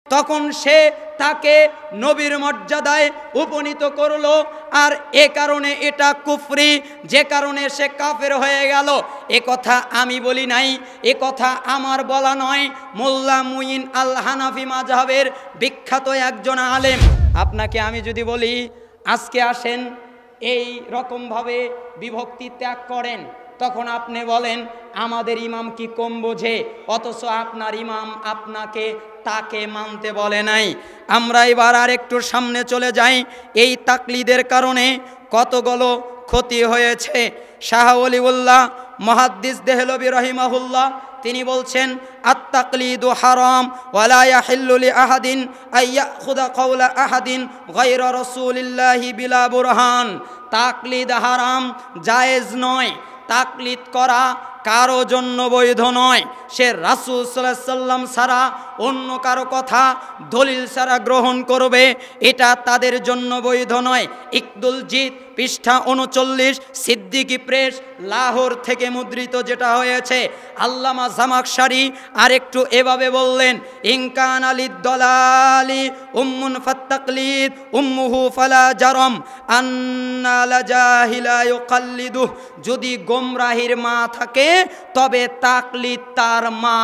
তখন সে তাকে নবীর মর্যাদায় উপনীত করলো। আর এ কারণে এটা কুফরি, যে কারণে সে কাফের হয়ে গেল। এ কথা আমি বলি নাই, এ কথা আমার বলা নয়। মোল্লা মুইন আল হানাফি মাযহাবের বিখ্যাত একজন আলেম। আপনাকে আমি যদি বলি আজকে আসেন এই রকমভাবে বিভক্তি ত্যাগ করেন, তখন আপনি বলেন আমাদের ইমাম কি কম বোঝে, অথচ আপনার ইমাম আপনাকে তাকে মানতে বলে নাই। আমরা এবার আর একটু সামনে চলে যাই। এই তাকলিদের কারণে কতগুলো ক্ষতি হয়েছে। শাহ ওলিউল্লাহ মুহাদ্দিস দেহলভী রহিমাহুল্লাহ তিনি বলছেন, আত-তাকলিদু হারাম ওয়ালা ইয়াহিল্লু লিআহাদিন আইয়াখুযা কওলা আহাদিন গায়রা রাসূলিল্লাহি বিলা বুরহান। তাকলিদ হারাম, জায়েজ নয়। তাকলিদ করা কারো জন্য বৈধ নয়। সে রাসূল সাল্লাল্লাহু আলাইহি সাল্লাম ছাড়া অন্য কারো কথা দলিল ছাড়া গ্রহণ করবে, এটা তাদের জন্য বৈধ নয়। ইকদুল জিদ পৃষ্ঠা 39, সিদ্দিকী প্রেস লাহোর থেকে মুদ্রিত যেটা হয়েছে। আল্লামা জামাখশারি আরেকটু এভাবে বললেন, ইনকান আলিদ দলালি উম্মুন ফাত্তাকলিদ উম্মুহু ফালা জারম আন্না লা জাহিলা ইউকাল্লিদু। যদি গোমরাহির মা থাকে তবে তাকলিদ তার মা।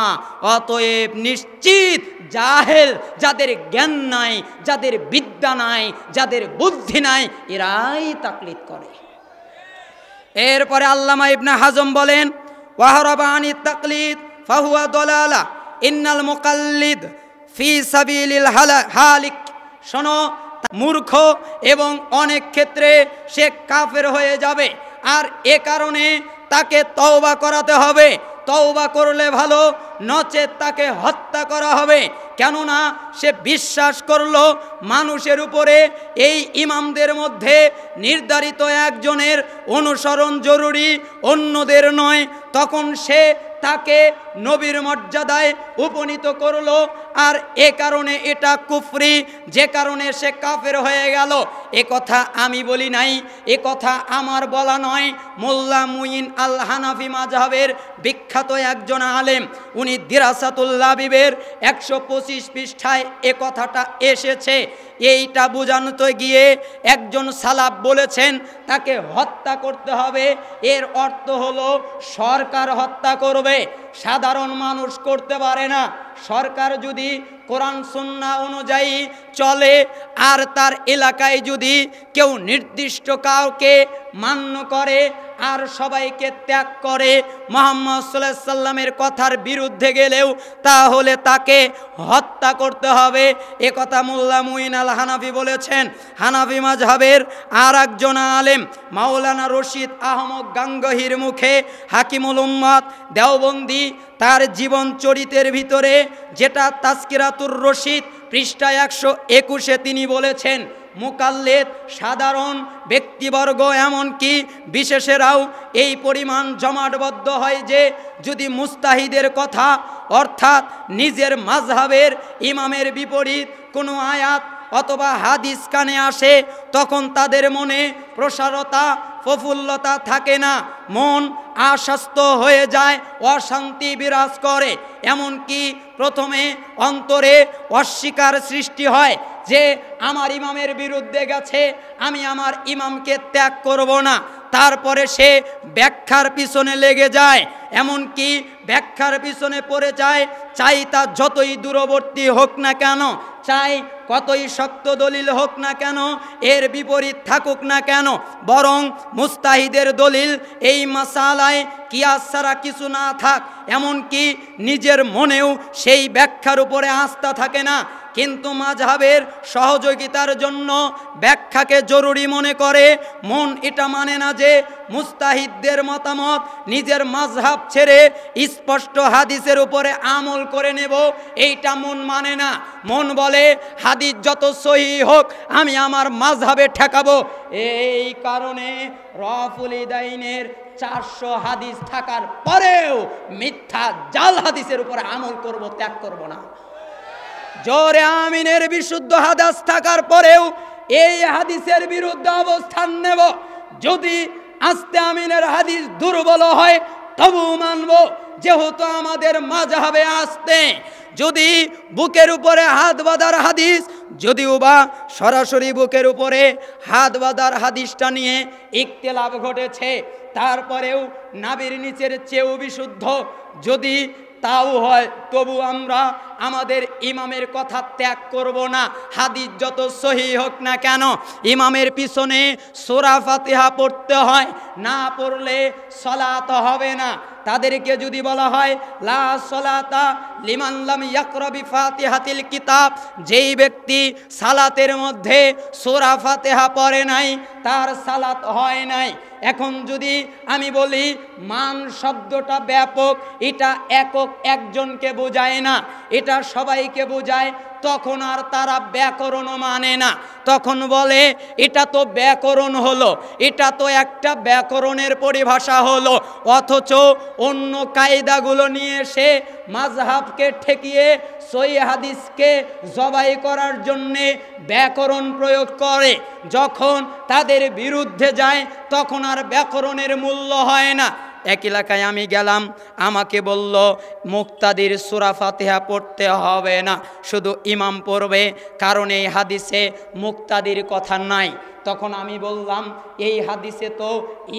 অতএব নিশ্চিত জাহেল, যাদের জ্ঞান নাই, যাদের বিদ্যা নাই, যাদের বুদ্ধি নাই, এরাই তাকলিদ করে। এরপরে আল্লামা ইবনে হাজম বলেন, ওয়াহরাবা আনিত তাকলিদ ফাহুয়া দলালা ইন্নাল মুকাল্লিদ ফি সাবিলিল হালিক। শোনো, মূর্খ এবং অনেক ক্ষেত্রে সে কাফের হয়ে যাবে। আর এ কারণে তাকে তওবা করাতে হবে। তওবা করলে ভালো, নচেত তাকে হত্যা করা হবে। কেননা সে বিশ্বাস করলো মানুষের উপরে এই ইমামদের মধ্যে নির্ধারিত একজনের অনুসরণ জরুরি, অন্যদের নয়। তখন সে তাকে নবীর মর্যাদায় উপনীত করলো। আর এ কারণে এটা কুফরি, যে কারণে সে কাফের হয়ে গেল। এ কথা আমি বলি নাই, এ কথা আমার বলা নয়। মোল্লা মুইন আল হানাফি মাযহাবের বিখ্যাত একজন আলেম, উনি দিরাসাতুল লাবিবের 125 পৃষ্ঠায় এ কথাটা এসেছে। এইটা বোঝানোতে গিয়ে একজন সালাফ বলেছেন তাকে হত্যা করতে হবে। এর অর্থ হলো সরকার হত্যা করবে, সাধারণ মানুষ করতে পারে না। সরকার যদি কোরআন সুন্নাহ অনুযায়ী চলে আর তার এলাকায় যদি কেউ নির্দিষ্ট কাউকে মান্য করে আর সবাইকে ত্যাগ করে, মুহাম্মদ সাল্লাল্লাহু আলাইহি সাল্লামের কথার বিরুদ্ধে গেলেও, তাহলে তাকে হত্যা করতে হবে। এ কথা মোল্লা মুইন আল হানাফি বলেছেন। হানাফি মাযহাবের আর একজন আলেম মাওলানা রশিদ আহমদ গাঙ্গহির মুখে হাকিমুল উম্মাত দেওবন্দি তার জীবন চরিতের ভিতরে, যেটা তাজকিরাতুর রশিদ পৃষ্ঠা 121-এ তিনি বলেছেন, মুকাল্লিদ সাধারণ ব্যক্তিবর্গ এমনকি বিশেষেরাও এই পরিমাণ জমাটবদ্ধ হয় যে যদি মুস্তাহিদের কথা অর্থাৎ নিজের মাযহাবের ইমামের বিপরীত কোনো আয়াত অথবা হাদিস কানে আসে, তখন তাদের মনে প্রসারতা প্রফুল্লতা থাকে না, মন আশাস্ত হয়ে যায়, অশান্তি বিরাজ করে। এমনকি প্রথমে অন্তরে অস্বীকার সৃষ্টি হয় যে আমার ইমামের বিরুদ্ধে গেছে, আমি আমার ইমামকে ত্যাগ করব না। তারপরে সে ব্যাখ্যার পিছনে লেগে যায়, এমনকি ব্যাখ্যার পিছনে পড়ে যায়, চাই তা যতই দূরবর্তী হোক না কেন, চাই কতই শক্ত দলিল হোক না কেন, এর বিপরীত থাকুক না কেন, বরং মুস্তাহিদের দলিল এই মাসালায় কিয়াস ছাড়া কিছু না থাক, এমনকি নিজের মনেও সেই ব্যাখ্যার উপরে আস্থা থাকে না। কিন্তু মাযহাবের সহযোগিতার জন্য ব্যাখ্যাকে জরুরি মনে করে। মন এটা মানে না যে মুস্তাহিদদের মতামত নিজের মাযহাব ছেড়ে স্পষ্ট হাদিসের উপরে আমল করে নেব, এইটা মন মানে না। মন বলে হাদিস যত সহিহ হোক আমি আমার মাযহাবে ঠেকাবো। এই কারণে রফুল ইদাইনের 400 হাদিস থাকার পরেও মিথ্যা জাল হাদিসের উপরে আমল করব, ত্যাগ করব না। জোরে আমিনের বিশুদ্ধ হাদিস থাকার পরেও এই হাদিসের বিরুদ্ধে অবস্থান নেব। যদি আস্তে আমিনের হাদিস দুর্বল হয় তবু মানব, যেহেতু আমাদের মাযহাবে আসতে যদি বুকের উপরে হাত বাঁধার হাদিস, যদিও বা সরাসরি বুকের উপরে হাত বাঁধার হাদিসটা নিয়ে ইখতিলাফ ঘটেছে, তারপরেও নাভির নিচের চেয়েও বিশুদ্ধ যদি তাও হয়, তবু আমরা আমাদের ইমামের কথা ত্যাগ করব না। হাদিস যত সহি হোক না কেন, ইমামের পিছনে সূরা ফাতিহা পড়তে হয়, না পড়লে সালাত হবে না। তাদেরকে যদি বলা হয় লা সালাতা লিমান লাম ইয়াকরা বিফাতিহাতিল কিতাব, যেই ব্যক্তি সালাতের মধ্যে সূরা ফাতিহা পড়ে নাই তার সালাত হয় নাই। এখন যদি আমি বলি মান শব্দটা ব্যাপক, এটা একক একজনকে বোঝায় না, এটা সবাইকে বোঝায়, তখন আর তারা ব্যাকরণ মানে না। তখন বলে এটা তো ব্যাকরণ হলো, এটা তো একটা ব্যাকরণের পরিভাষা হলো, অথচ অন্য কায়দাগুলো নিয়ে এসে মাযহাবকে ঠেকিয়ে সহিহ হাদিসকে জবাই করার জন্যে ব্যাকরণ প্রয়োগ করে। যখন তাদের বিরুদ্ধে যায় তখন আর ব্যাকরণের মূল্য হয় না। এক এলাকায় আমি গেলাম, আমাকে বলল মুক্তাদির সূরা ফাতিহা পড়তে হবে না, শুধু ইমাম পড়বে, কারণ এই হাদিসে মুক্তাদির কথা নাই। তখন আমি বললাম এই হাদিসে তো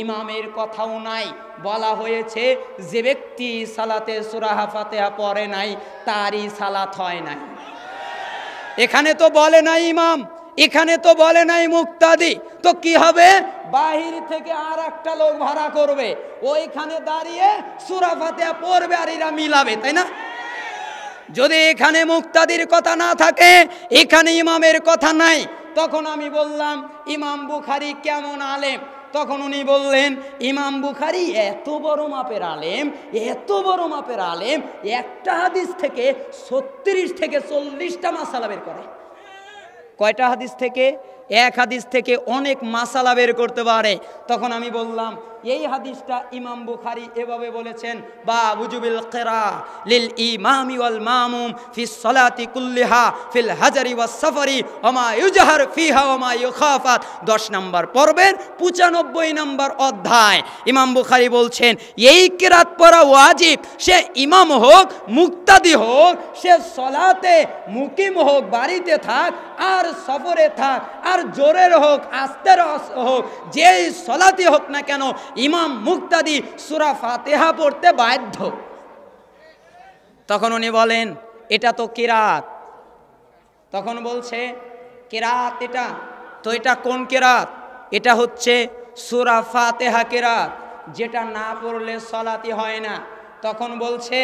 ইমামের কথাও নাই, বলা হয়েছে যে ব্যক্তি সালাতে সূরা ফাতিহা পড়ে নাই তারই সালাত হয় নাই। এখানে তো বলে নাই ইমাম, এখানে তো বলে নাই মুক্তাদি, তো কি হবে? বাহির থেকে আর একটা লোক ভাড়া করবে, ওইখানে দাঁড়িয়ে সূরা ফাতিহা পড়বে আর এরা মিলাবে, তাই না? যদি এখানে মুক্তাদির কথা না থাকে, এখানে ইমামের কথা নাই, তখন আমি বললাম ইমাম বুখারী কেমন আলেম? তখন উনি বললেন ইমাম বুখারী এত বড় মাপের আলেম, এত বড় মাপের আলেম, একটা হাদিস থেকে 36 থেকে 40টা মাসালা বের করে। কয়টা হাদিস থেকে? এক হাদিস থেকে অনেক মাসালা বের করতে পারে। তখন আমি বললাম এই হাদিসটা ইমাম বুখারী এভাবে বলেছেন, বা উজুবিল কিরা লিল ইমামি ওয়াল মামুম ফিস সালাতি কুল্লিহা ফিল হাজারি ওয়াস সাফারি ওয়া মা ইউজহার ফিহা ওয়া মা ইউখাফাত, 10 নম্বর পর্বের 95 নম্বর অধ্যায়। ইমাম বুখারী বলছেন এই কিরাত পড়া ওয়াজিব, সে ইমাম হোক মুক্তাদি হোক, সে সালাতে মুকিম হোক, বাড়িতে থাক আর সফরে থাক, আর জোরের হোক আস্তের হোক, যেই সালাতি হোক না কেন ইমাম মুক্তাদি সূরা ফাতিহা পড়তে বাধ্য। তখন উনি বলেন এটা তো কিরাত। তখন বলছে কিরাত এটা তো, এটা কোন কিরাত? এটা হচ্ছে সূরা ফাতিহা কিরাত, যেটা না পড়লে সালাতি হয় না। তখন বলছে,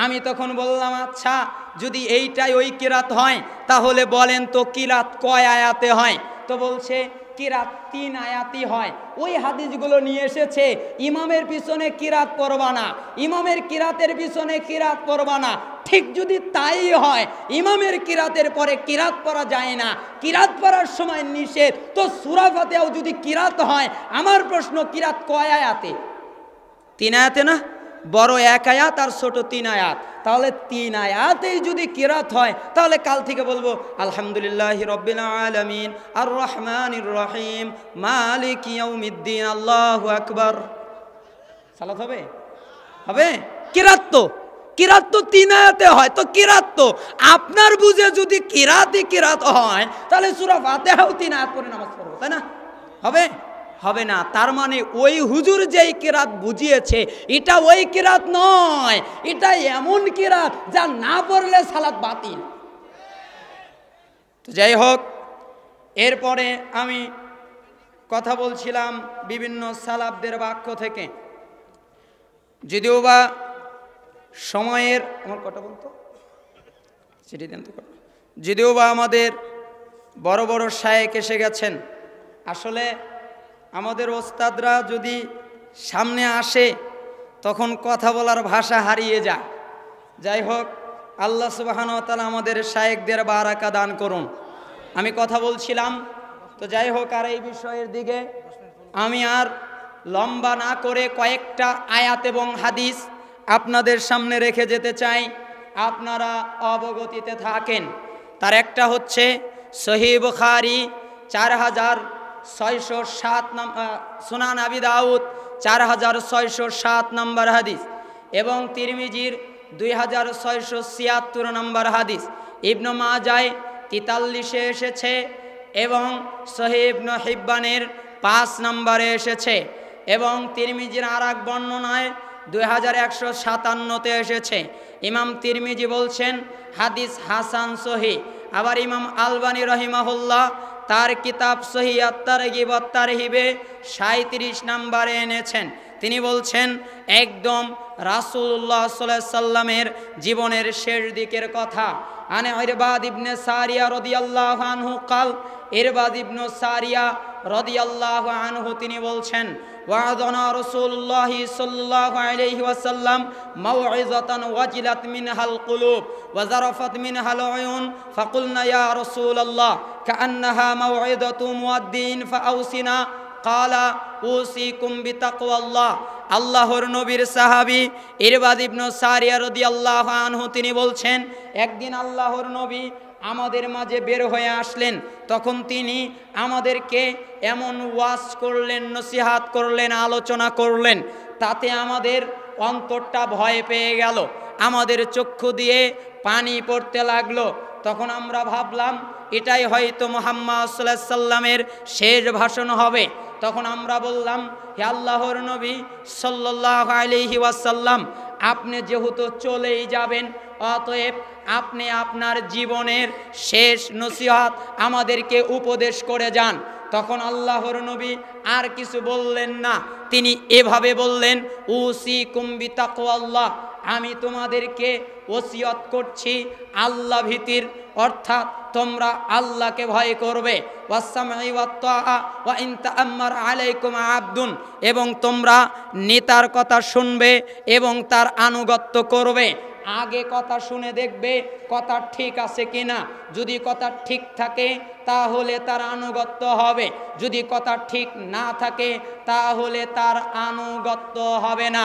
আমি তখন বললাম আচ্ছা যদি এইটাই ওই কিরাত হয় তাহলে বলেন তো কিরাত কয় আয়াতে হয়? তো বলছে কিরাত 3 আয়াতই হয়। ওই হাদিসগুলো নিয়ে এসেছে ইমামের পিছনে কিরাত পড়বা না, ইমামের কিরাতের পিছনে কিরাত পড়বা না। ঠিক যদি তাই হয়, ইমামের কিরাতের পরে কিরাত পড়া যায় না, কিরাত পড়ার সময় নিষেধ, তো সূরা ফাতিহাও যদি কিরাত হয়, আমার প্রশ্ন কিরাত কয় আয়াতে? 3 আয়াতে না? বড় 1 আয়াত আর ছোট 3 আয়াত। তাহলে 3 আয়াতেই যদি কিরাত হয় তাহলে কাল থেকে বলবো আলহামদুলিল্লাহি রাব্বিল আলামিন আর রহমানির রহিম মালিক ইয়াউমিদ্দিন আল্লাহু আকবার। সালাত হবে? হবে? কিরাত তো 3 আয়াতে হয়, তো কিরাত তো আপনার বুঝে যদি কিরাতই কিরাত হয় তাহলে সূরা ফাতিহাও 3 আয়াত পড়ে নামাজ পড়বো, তাই না? হবে? হবে না। তার মানে ওই হুজুর যেই কিরাত বুঝিয়েছে এটা ওই কিরাত নয়, এটা এমন কিরাত যা না পড়লে সালাত বাতিল। তো যাই হোক, এরপরে আমি কথা বলছিলাম বিভিন্ন সালাফদের বাক্য থেকে, যদিও বা সময়ের আমার কথা বলতো সেটি দেন তো, যদিও বা আমাদের বড় বড় শায়েখ এসে গেছেন, আসলে আমাদের ওস্তাদরা যদি সামনে আসে তখন কথা বলার ভাষা হারিয়ে যায়। যাই হোক, আল্লাহ সুবহানাহু ওয়া তাআলা আমাদের শায়েখদের বারাকা দান করুন। আমি কথা বলছিলাম, তো যাই হোক, আর এই বিষয়ের দিকে আমি আর লম্বা না করে কয়েকটা আয়াত এবং হাদিস আপনাদের সামনে রেখে যেতে চাই, আপনারা অবগতিতে থাকেন। তার একটা হচ্ছে সহিহ বুখারী 4607 নম্বর, সুনান আবি দাউদ 4607 নম্বর হাদিস, এবং তিরমিজির 2676 নম্বর হাদিস, ইবনে মাজায় 43-এ এসেছে এবং সহিহ ইবনে হিব্বানের 5 নম্বরে এসেছে এবং তিরমিজির আর এক বর্ণনায় 2157-তে এসেছে। ইমাম তিরমিজি বলছেন হাদিস হাসান সহিহ। আবার ইমাম আলবানী রহিমাহুল্লাহ তার কিতাব সহিহ আত-তারগিব ওয়াত তারহিবে 37 নম্বরে এনেছেন। তিনি বলছেন একদম রাসূলুল্লাহ সাল্লাল্লাহু আলাইহি সাল্লামের জীবনের শেষ দিকের কথা। আনে ইরবাদ ইবনে সারিয়া রাদিয়াল্লাহু আনহু কাল, ইরবাদ ইবনে সারিয়া রাদিয়াল্লাহু আনহু তিনি বলছেন ওয়া'যানা রাসূলুল্লাহি সাল্লাল্লাহু আলাইহি ওয়াসাল্লাম মাউইযাতান ওয়াজিলাত মিনহাল কুলুব ওয়া যারাফাত মিনহাল উয়ুন ফাকুলনা ইয়া রাসূলুল্লাহ কাআন্নাহা মাউইযাতু মুয়াদ্দিন ফাআউসিনা ক্বালা উসিকুম বিতাকওয়াল্লাহ। আল্লাহর নবীর সাহাবী ইরবাদ ইবনে সারিয়া রাদিয়াল্লাহু আনহু তিনি বলছেন একদিন আল্লাহর নবী আমাদের মাঝে বের হয়ে আসলেন, তখন তিনি আমাদেরকে এমন ওয়াজ করলেন, নসিহাত করলেন, আলোচনা করলেন, তাতে আমাদের অন্তরটা ভয় পেয়ে গেল, আমাদের চক্ষু দিয়ে পানি পড়তে লাগলো। তখন আমরা ভাবলাম এটাই হয়তো মুহাম্মদ সাল্লাল্লাহু আলাইহি সাল্লামের শেষ ভাষণ হবে। তখন আমরা বললাম হে আল্লাহর নবী সাল্লাল্লাহু আলাইহি ওয়াসাল্লাম, আপনি যেহেতু চলেই যাবেন, অতএব আপনি আপনার জীবনের শেষ নসিহত আমাদেরকে উপদেশ করে যান। তখন আল্লাহর নবী আর কিছু বললেন না, তিনি এভাবে বললেন উসিকুম বিতাকওয়াল্লাহ, আমি তোমাদেরকে ওসিয়ত করছি আল্লাহ ভীতির, অর্থাৎ তোমরা আল্লাহকে ভয় করবে। ওয়াসসামঈ ওয়াত-তাআ ওয়া ইন তাআম্মার আলাইকুম আবদুন, এবং তোমরা নেতার কথা শুনবে এবং তার আনুগত্য করবে। আগে কথা শুনে দেখবে কথা ঠিক আছে কিনা, যদি কথা ঠিক থাকে তাহলে তার আনুগত্য হবে, যদি কথা ঠিক না থাকে তাহলে তার আনুগত্য হবে না।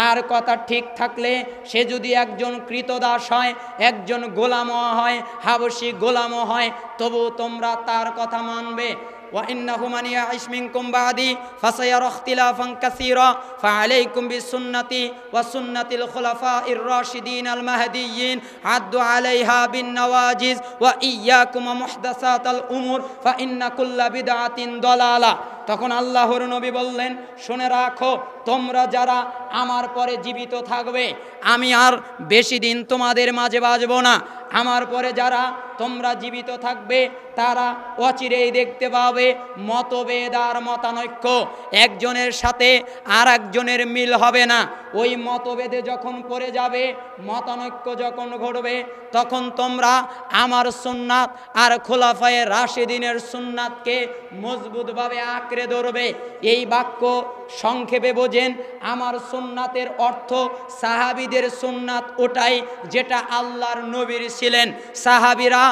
আর কথা ঠিক থাকলে সে যদি একজন কৃতদাস হয়, একজন গোলামও হয়, হাবশী গোলামও হয়, তবু তোমরা তার কথা মানবে। وإنه من يعش منكم بعدي فسيرى اختلافا كثيرا فعليكم بسنتي وسنة الخلفاء الراشدين المهديين عدوا عليها بالنواجذ وإياكم ومحدثات الأمور فإن كل بدعة ضلالة। তখন আল্লাহর নবী বললেন শুনে রাখো, তোমরা যারা আমার পরে জীবিত থাকবে, আমি আর বেশি দিন তোমাদের মাঝে বাঁচব না, আমার পরে যারা তোমরা জীবিত থাকবে তারা অচিরেই দেখতে পাবে মতভেদ আর মতানৈক্য, একজনের সাথে আর একজনের মিল হবে না। ওই মতভেদে যখন পড়ে যাবে, মতানৈক্য যখন ঘটবে, তখন তোমরা আমার সুন্নাত আর খোলাফায়ে রাশিদিনের সুন্নাতকে মজবুতভাবে আঁকড়ে ধরবে। এই বাক্য সংক্ষেপে বোঝেন, আমার সুন্নাতের অর্থ সাহাবীদের সুন্নাত ওটাই যেটা আল্লাহর নবীর ছিলেন। সাহাবীরা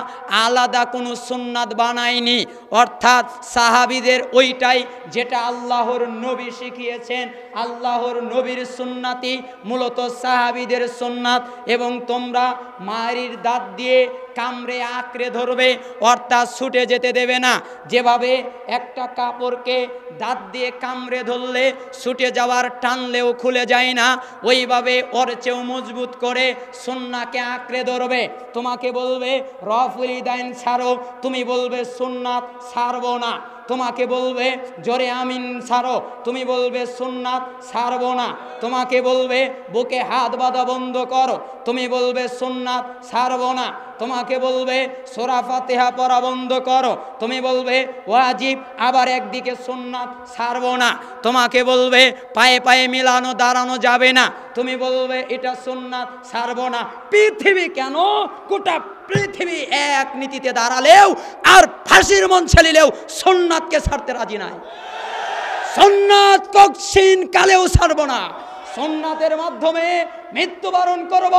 আলাদা কোনো সুন্নাত বানায়নি, অর্থাৎ সাহাবীদের ওইটাই যেটা আল্লাহর নবী শিখিয়েছেন। আল্লাহর নবীর সুন্নাতই মূলত সাহাবীদের সুন্নাত। এবং তোমরা মায়ের দাঁত দিয়ে কামড়ে আঁকড়ে ধরবে, অর্থাৎ ছুটে যেতে দেবে না। যেভাবে একটা কাপড়কে দাঁত দিয়ে কামড়ে ধরলে ছুটে যাওয়ার টানলেও খুলে যায় না, ওইভাবে ওর চেয়েও মজবুত করে সুন্নাহকে আঁকড়ে ধরবে। তোমাকে বলবে রফুল ইদাইন ছাড়ো, তুমি বলবে সুন্নাত ছাড়বো না। তোমাকে বলবে জোরে আমিন ছাড়ো, তুমি বলবে সুন্নাত ছাড়বো না। তোমাকে বলবে বুকে হাত বাঁধা বন্ধ করো, তুমি বলবে সুন্নাত ছাড়বো না। তোমাকে বলবে সূরা ফাতিহা পড়া বন্ধ করো, তুমি বলবে ওয়াজিব, আবার একদিকে সুন্নাত ছাড়বো না। তোমাকে বলবে পায়ে পায়ে মিলানো দাঁড়ানো যাবে না, তুমি বলবে এটা সুন্নাত ছাড়বো না। পৃথিবী কেন, গোটা পৃথিবী এক নীতিতে দাঁড়ালেও আর ফাঁসির মন ছেলিলেও সুন্নাতকে ছাড়তে রাজি নাই। সুন্নাত কখনো কালেও ছাড়বো না। সুন্নাতের মাধ্যমে মৃত্যুবরণ করব,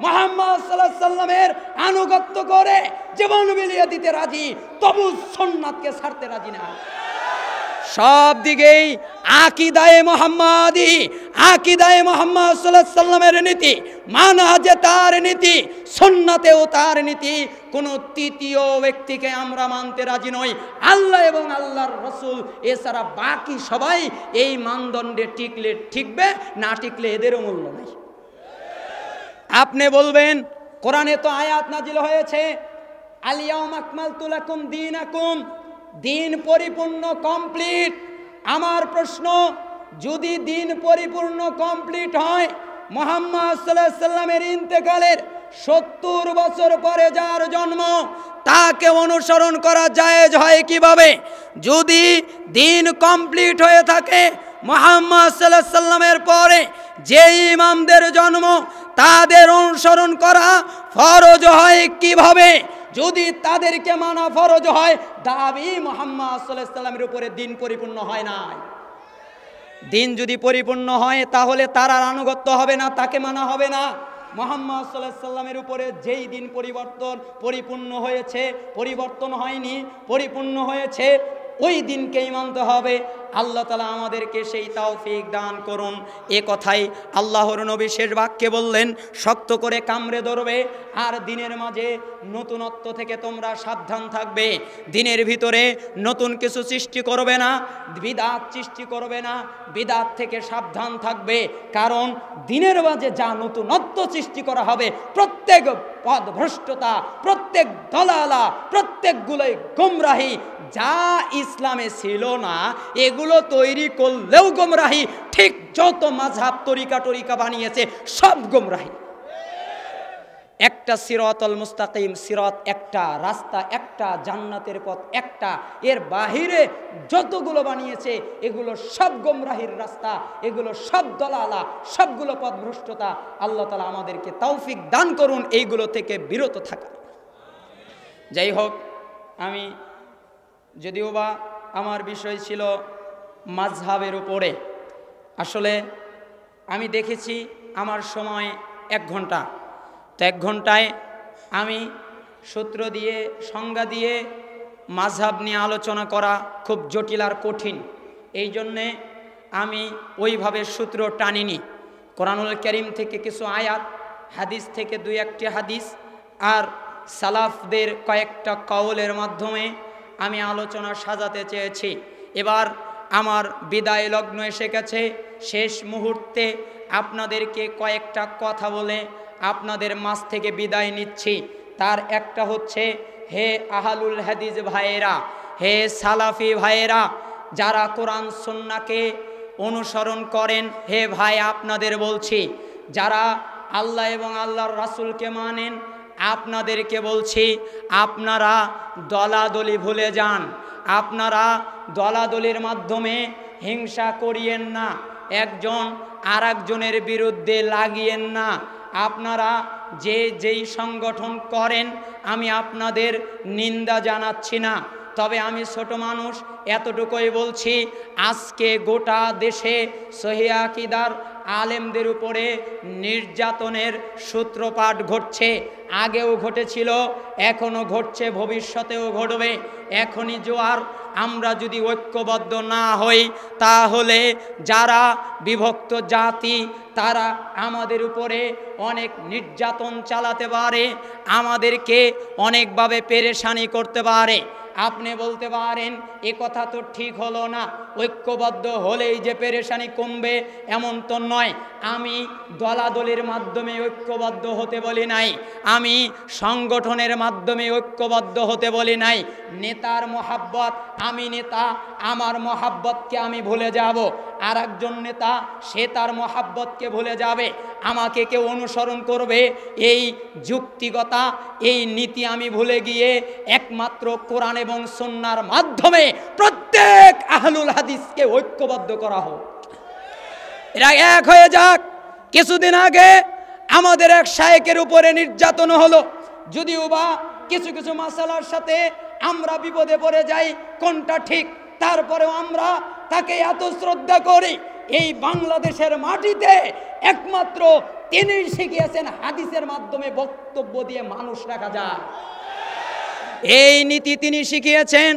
মুহাম্মদ সাল্লাল্লাহু আলাইহি সাল্লামের আনুগত্য করে জীবন বিলিয়ে দিতে রাজি, তবু সুন্নাতকে ছাড়তে রাজি না। সব দিকেই আকীদায়ে মুহাম্মাদি, আকীদায়ে মুহাম্মদ সাল্লাল্লাহু আলাইহি সাল্লামের নীতি, মানহাজে তার নীতি, সুন্নাতেও তার নীতি। কোনো তৃতীয় ব্যক্তিকে আমরা মানতে রাজি নই। আল্লাহ এবং আল্লাহর রাসূল এছাড়া বাকি সবাই এই মানদণ্ডে টিকলে টিকবে, না টিকলে এদেরও মূল্য নেই। আপনি বলবেন কোরআনে তো আয়াত নাজিল হয়েছে আল-ইয়াউমা আকমালতু লাকুম দীনাকুম, দিন পরিপূর্ণ কমপ্লিট। আমার প্রশ্ন, যদি দিন পরিপূর্ণ কমপ্লিট হয়, মুহাম্মদ সাল্লাল্লাহু আলাইহি সাল্লামের ইন্তেকালের 70 বছর পরে যার জন্ম, তাকে অনুসরণ করা জায়েজ হয় কিভাবে? যদি দিন কমপ্লিট হয়ে থাকে, মুহাম্মদ সাল্লাল্লাহু আলাইহি সাল্লামের পরে যে ইমামদের জন্ম, তাদের অনুসরণ করা ফরজ হয় কিভাবে? যদি তাদেরকে মানা ফরজ হয়, দাবি মুহাম্মদ সাল্লাল্লাহু আলাইহি সাল্লামের উপরে দিন পরিপূর্ণ হয় নাই। দিন যদি পরিপূর্ণ হয়, তাহলে তার আর আনুগত্য হবে না, তাকে মানা হবে না। মুহাম্মদ সাল্লাল্লাহু আলাইহি সাল্লামের উপরে যেই দিন পরিপূর্ণ হয়েছে, পরিবর্তন হয়নি, পরিপূর্ণ হয়েছে, ওই দিনকেই মানতে হবে। আল্লাহ তাআলা আমাদেরকে সেই তৌফিক দান করুন। এ কথাই আল্লাহর নবী শেষ বাক্যে বললেন, শক্ত করে কামড়ে ধরবে আর দিনের মাঝে নতুনত্ব থেকে তোমরা সাবধান থাকবে। দিনের ভিতরে নতুন কিছু সৃষ্টি করবে না, বিদআত সৃষ্টি করবে না, বিদআত থেকে সাবধান থাকবে। কারণ দিনের মাঝে যা নতুনত্ব সৃষ্টি করা হবে, প্রত্যেক পথভ্রষ্টতা, প্রত্যেক দলালা, প্রত্যেকগুলোই গোমরাহি। যা ইসলামে ছিল না, এগুলো তৈরি করলেও গোমরাহি। ঠিক যত মাযহাব তরিকা বানিয়েছে, সব গোমরাহি। একটা সিরাতুল মুস্তাকিম, সিরাত একটা, রাস্তা একটা, জান্নাতের পথ একটা, এর বাহিরে যতগুলো বানিয়েছে এগুলো সব গোমরাহির রাস্তা, এগুলো সব দলালা, সবগুলো পথভ্রষ্টতা। আল্লাহ তাআলা আমাদেরকে তৌফিক দান করুন এইগুলো থেকে বিরত থাকা। যাই হোক, আমি যদিও বা আমার বিষয় ছিল মাযহাবের উপরে, আসলে আমি দেখেছি আমার সময় 1 ঘন্টা, তো 1 ঘন্টায় আমি সূত্র দিয়ে, সংজ্ঞা দিয়ে মাযহাব নিয়ে আলোচনা করা খুব জটিল আর কঠিন। এই জন্যে আমি ওইভাবে সূত্র টানিনি। কোরআনুল কারীম থেকে কিছু আয়াত, হাদিস থেকে 2-1টি হাদিস, আর সালাফদের কয়েকটা কওলের মাধ্যমে আমি আলোচনা সাজাতে চেয়েছি। এবার আমার বিদায় লগ্ন এসে গেছে, শেষ মুহূর্তে আপনাদেরকে কয়েকটা কথা বলে আপনাদের মাঝ থেকে বিদায় নিচ্ছি। তার একটা হচ্ছে, হে আহলুল হাদিস ভাইয়েরা, হে সালাফি ভাইয়েরা, যারা কোরআন সুন্নাহকে অনুসরণ করেন, হে ভাই আপনাদের বলছি, যারা আল্লাহ এবং আল্লাহর রাসূলকে মানেন, আপনাদেরকে বলছি, আপনারা দলাদলি ভুলে যান। আপনারা দলাদলির মাধ্যমে হিংসা করিয়েন না, একজন আর একজনের বিরুদ্ধে লাগিয়েন না। আপনারা যেই সংগঠন করেন, আমি আপনাদের নিন্দা জানাচ্ছি না, তবে আমি ছোট মানুষ, এতটুকুই বলছি, আজকে গোটা দেশে সহিহ আকীদার আলেমদের উপরে নির্যাতনের সূত্রপাত ঘটছে। আগেও ঘটেছিল, এখনও ঘটছে, ভবিষ্যতেও ঘটবে। এখনই জোয়ার। আমরা যদি ঐক্যবদ্ধ না হই, তাহলে যারা বিভক্ত জাতি, তারা আমাদের উপরে অনেক নির্যাতন চালাতে পারে, আমাদেরকে অনেকভাবে পেরেশানি করতে পারে। আপনি বলতে পারেন, এ কথা তো ঠিক হলো না, ঐক্যবদ্ধ হলেই যে পেরেশানি কমবে এমন তো নয়। আমি দলাদলির মাধ্যমে ঐক্যবদ্ধ হতে বলি নাই, আমি সংগঠনের মাধ্যমে ঐক্যবদ্ধ হতে বলি নাই। নেতার মহাব্বত, আমি নেতা, আমার মহাব্বতকে আমি ভুলে যাব, আর একজন নেতা সে তার মহাব্বতকে ভুলে যাবে। আমাকে কেউ অনুসরণ করবে, এই যুক্তিগতা, এই নীতি আমি ভুলে গিয়ে একমাত্র কোরআন এবং সুন্নাহর মাধ্যমে প্রত্যেক আহলুল হাদিসকে ঐক্যবদ্ধ করা হোক, এরা এক হয়ে যাক। কিছুদিন আগে আমাদের এক শায়েখের উপরে নির্যাতন হলো, যদিও বা কিছু কিছু মাসালার সাথে আমরা বিপদে পড়ে যাই, কোনটা ঠিক, তারপরেও আমরা তাকে এত শ্রদ্ধা করি। এই বাংলাদেশের মাটিতে একমাত্র তিনি শিখিয়েছেন হাদিসের মাধ্যমে বক্তব্য দিয়ে মানুষ রাখা যায়, এই নীতি তিনি শিখিয়েছেন।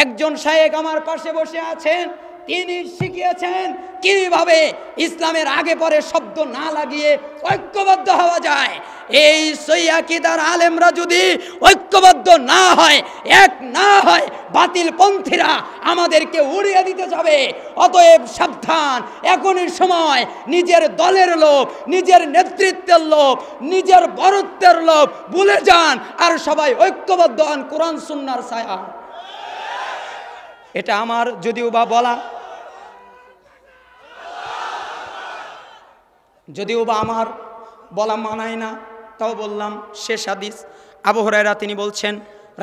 একজন শায়েখ আমার পাশে বসে আছেন, তিনি শিখিয়েছেন কিভাবে ইসলামের আগে পরে শব্দ না লাগিয়ে ঐক্যবদ্ধ হওয়া যায়। এই সহিহ আকীদার আলেমরা যদি ঐক্যবদ্ধ না হয়, এক না হয়, বাতিল পন্থীরা আমাদেরকে উড়িয়ে দিতে যাবে। অতএব সাবধান, এখনই সময় নিজের দলের লোভ, নিজের নেতৃত্বের লোভ, নিজের বরত্বের লোভ ভুলে যান, আর সবাই ঐক্যবদ্ধ হন কোরআন সুন্নাহর ছায়া। এটা আমার যদিও বা আমার বলা মানায় না, তাও বললাম। শেষ হাদিস, আবু হুরায়রা তিনি বলছেন,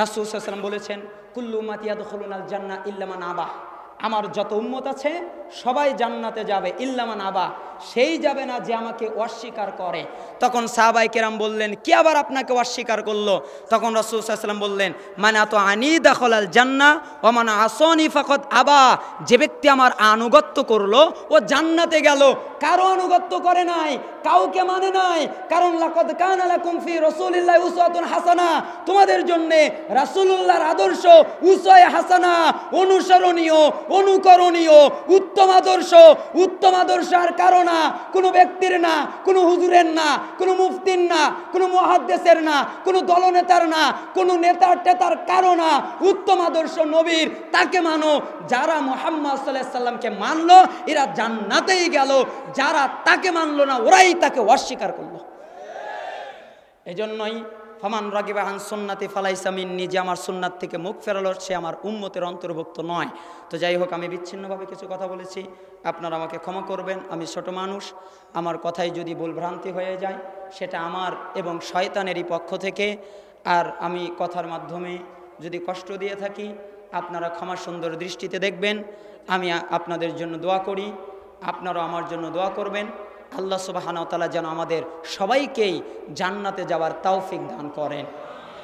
রাসূল সাল্লাল্লাহু আলাইহি ওয়াসাল্লাম বলেছেন, কুল্লু উম্মতি ইয়াদখুলুনাল জান্নাহ ইল্লা মান আবা, আমার যত উম্মত আছে সবাই জান্নাতে যাবে, ইল্লা মান আবা, সেই যাবে না যে আমাকে অস্বীকার করে। তখন সাহাবায়ে কেরাম বললেন, কি আবার আপনাকে অস্বীকার করলো? তখন রাসূল সাল্লাল্লাহু আলাইহি ওয়াসাল্লাম বললেন, মানে আতো আনি দাখালাল জান্নাহ ওয়া মান আসনি ফাকাদ আবা, যে ব্যক্তি আমার আনুগত্য করলো ও জান্নাতে গেল, কারো আনুগত্য করে নাই, কাউকে মানে নাই। কারণ লাকাদ কানা লাকুম ফি রাসূলিল্লাহি উসওয়াতুন হাসানাহ, তোমাদের জন্য রাসূলুল্লাহর আদর্শ উসওয়ায়ে হাসানা, অনুসরণীয়, অনুকরণীয়, উত্তম আদর্শ। উত্তম আদর্শ আর কারো না, কোনো ব্যক্তির না, কোনো হুজুরের না, কোনো মুফতির না, কোনো মুহাদ্দিসের না, কোনো দলনেতার না, কোনো নেতার টেতার কারো না। উত্তম আদর্শ নবীর, তাকে মানো। যারা মুহাম্মদ সাল্লাল্লাহু আলাইহি সাল্লামকে মানলো এরা জান্নাতেই গেল, যারা তাকে মানলো না ওরাই তাকে অস্বীকার করলো। এজন্যই ফামান রাগিবা আন সুন্নতি ফালাইসা মিন্নি, যে আমার সুন্নাত থেকে মুখ ফেরালো সে আমার উম্মতের অন্তর্ভুক্ত নয়। তো যাই হোক, আমি বিচ্ছিন্নভাবে কিছু কথা বলেছি, আপনারা আমাকে ক্ষমা করবেন। আমি ছোট মানুষ, আমার কথাই যদি ভুলভ্রান্তি হয়ে যায় সেটা আমার এবং শয়তানেরই পক্ষ থেকে। আর আমি কথার মাধ্যমে যদি কষ্ট দিয়ে থাকি আপনারা ক্ষমা সুন্দর দৃষ্টিতে দেখবেন। আমি আপনাদের জন্য দোয়া করি, আপনারাও আমার জন্য দোয়া করবেন। আল্লাহ সুবহানাহু ওয়া তাআলা যেন আমাদের সবাইকেই জান্নাতে যাওয়ার তৌফিক দান করেন।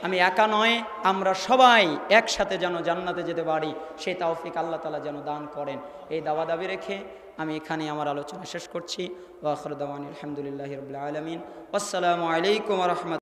আমি একা নয়, আমরা সবাই একসাথে যেন জান্নাতে যেতে পারি, সেই তৌফিক আল্লাহ তাআলা যেন দান করেন। এই দাবি রেখে আমি এখানে আমার আলোচনা শেষ করছি। ওয়া আখিরু দাওয়ানা আলহামদুলিল্লাহি রাব্বিল আলামিন। আসসালামু আলাইকুম ওয়া রাহমাতুল্লাহ।